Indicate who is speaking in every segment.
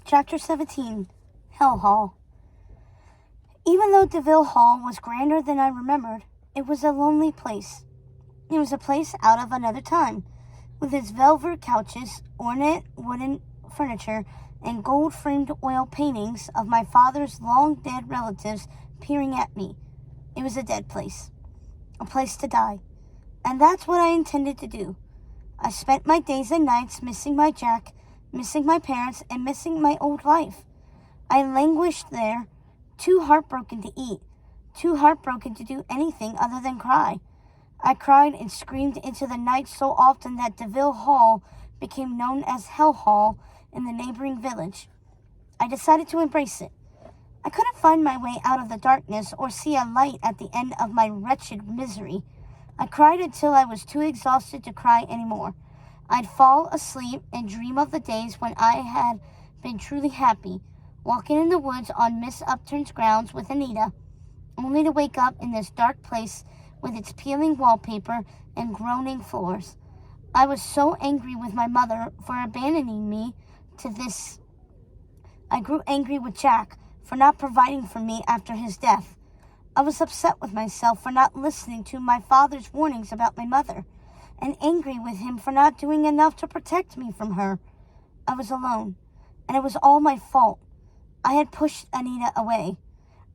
Speaker 1: Chapter 17, Hell Hall. Even though DeVil Hall was grander than I remembered, it was a lonely place. It was a place out of another time, with its velvet couches, ornate wooden furniture, and gold-framed oil paintings of my father's long-dead relatives peering at me. It was a dead place. A place to die. And that's what I intended to do. I spent my days and nights missing my Jack, missing my parents, and missing my old life. I languished there, too heartbroken to eat, too heartbroken to do anything other than cry. I cried and screamed into the night so often that DeVil Hall became known as Hell Hall in the neighboring village. I decided to embrace it. I couldn't find my way out of the darkness or see a light at the end of my wretched misery. I cried until I was too exhausted to cry anymore. I'd fall asleep and dream of the days when I had been truly happy, walking in the woods on Miss Upturn's grounds with Anita, only to wake up in this dark place with its peeling wallpaper and groaning floors. I was so angry with my mother for abandoning me to this. I grew angry with Jack for not providing for me after his death. I was upset with myself for not listening to my father's warnings about my mother, and angry with him for not doing enough to protect me from her. I was alone, and it was all my fault. I had pushed Anita away.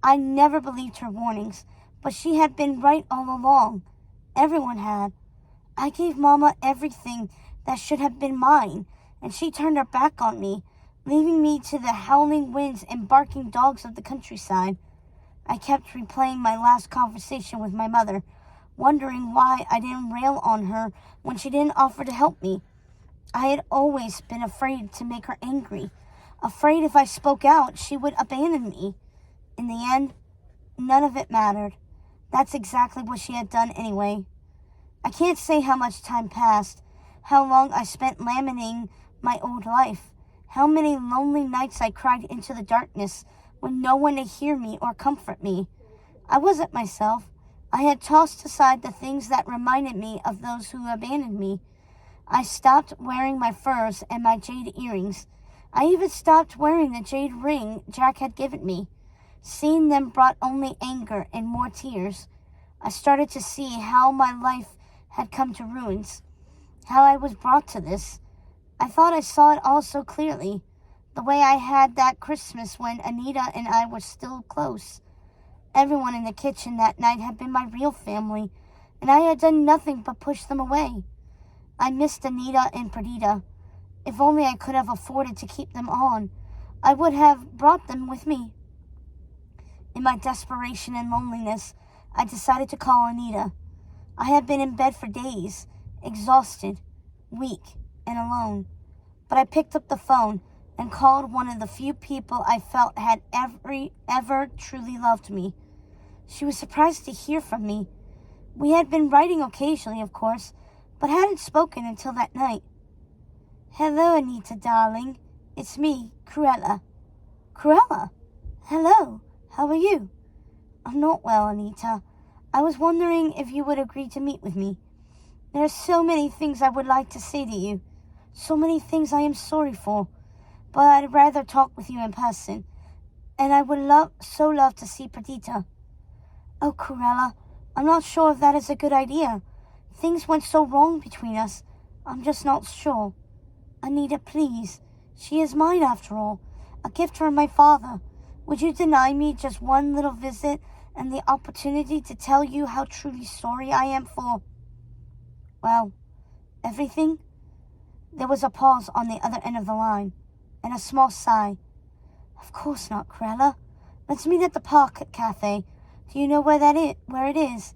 Speaker 1: I never believed her warnings, but she had been right all along. Everyone had. I gave Mama everything that should have been mine, and she turned her back on me, leaving me to the howling winds and barking dogs of the countryside. I kept replaying my last conversation with my mother, wondering why I didn't rail on her when she didn't offer to help me. I had always been afraid to make her angry, afraid if I spoke out she would abandon me. In the end, none of it mattered. That's exactly what she had done anyway. I can't say how much time passed, how long I spent lamenting my old life, how many lonely nights I cried into the darkness with no one to hear me or comfort me. I wasn't myself. I had tossed aside the things that reminded me of those who abandoned me. I stopped wearing my furs and my jade earrings. I even stopped wearing the jade ring Jack had given me. Seeing them brought only anger and more tears. I started to see how my life had come to ruins, how I was brought to this. I thought I saw it all so clearly, the way I had that Christmas when Anita and I were still close. Everyone in the kitchen that night had been my real family, and I had done nothing but push them away. I missed Anita and Perdita. If only I could have afforded to keep them on, I would have brought them with me. In my desperation and loneliness, I decided to call Anita. I had been in bed for days, exhausted, weak, and alone. But I picked up the phone and called one of the few people I felt had ever truly loved me. She was surprised to hear from me. We had been writing occasionally, of course, but hadn't spoken until that night. "Hello, Anita, darling. It's me, Cruella." "Cruella? Hello. How are you?" "I'm not well, Anita. I was wondering if you would agree to meet with me. There are so many things I would like to say to you, so many things I am sorry for, but I'd rather talk with you in person, and I would love to see Perdita." "Oh, Cruella, I'm not sure if that is a good idea. Things went so wrong between us. I'm just not sure." "Anita, please. She is mine after all, a gift from my father. Would you deny me just one little visit and the opportunity to tell you how truly sorry I am for, well, everything?" There was a pause on the other end of the line, and a small sigh. "Of course not, Cruella. Let's meet at the Park Cafe. Do you know where it is?"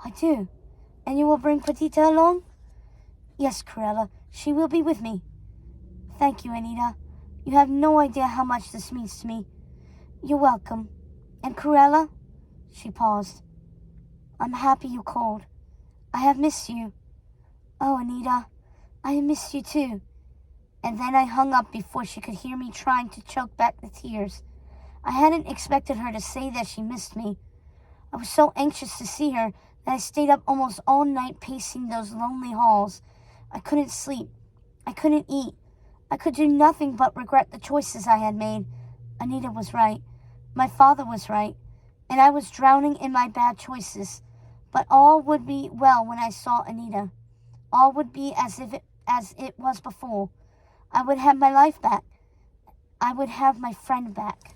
Speaker 1: "I do. And you will bring Perdita along?" "Yes, Cruella. She will be with me." "Thank you, Anita. You have no idea how much this means to me." "You're welcome. And Cruella?" She paused. "I'm happy you called. I have missed you." "Oh, Anita, I have missed you too." And then I hung up before she could hear me trying to choke back the tears. I hadn't expected her to say that she missed me. I was so anxious to see her that I stayed up almost all night pacing those lonely halls. I couldn't sleep. I couldn't eat. I could do nothing but regret the choices I had made. Anita was right. My father was right. And I was drowning in my bad choices. But all would be well when I saw Anita. All would be as it was before. I would have my life back. I would have my friend back.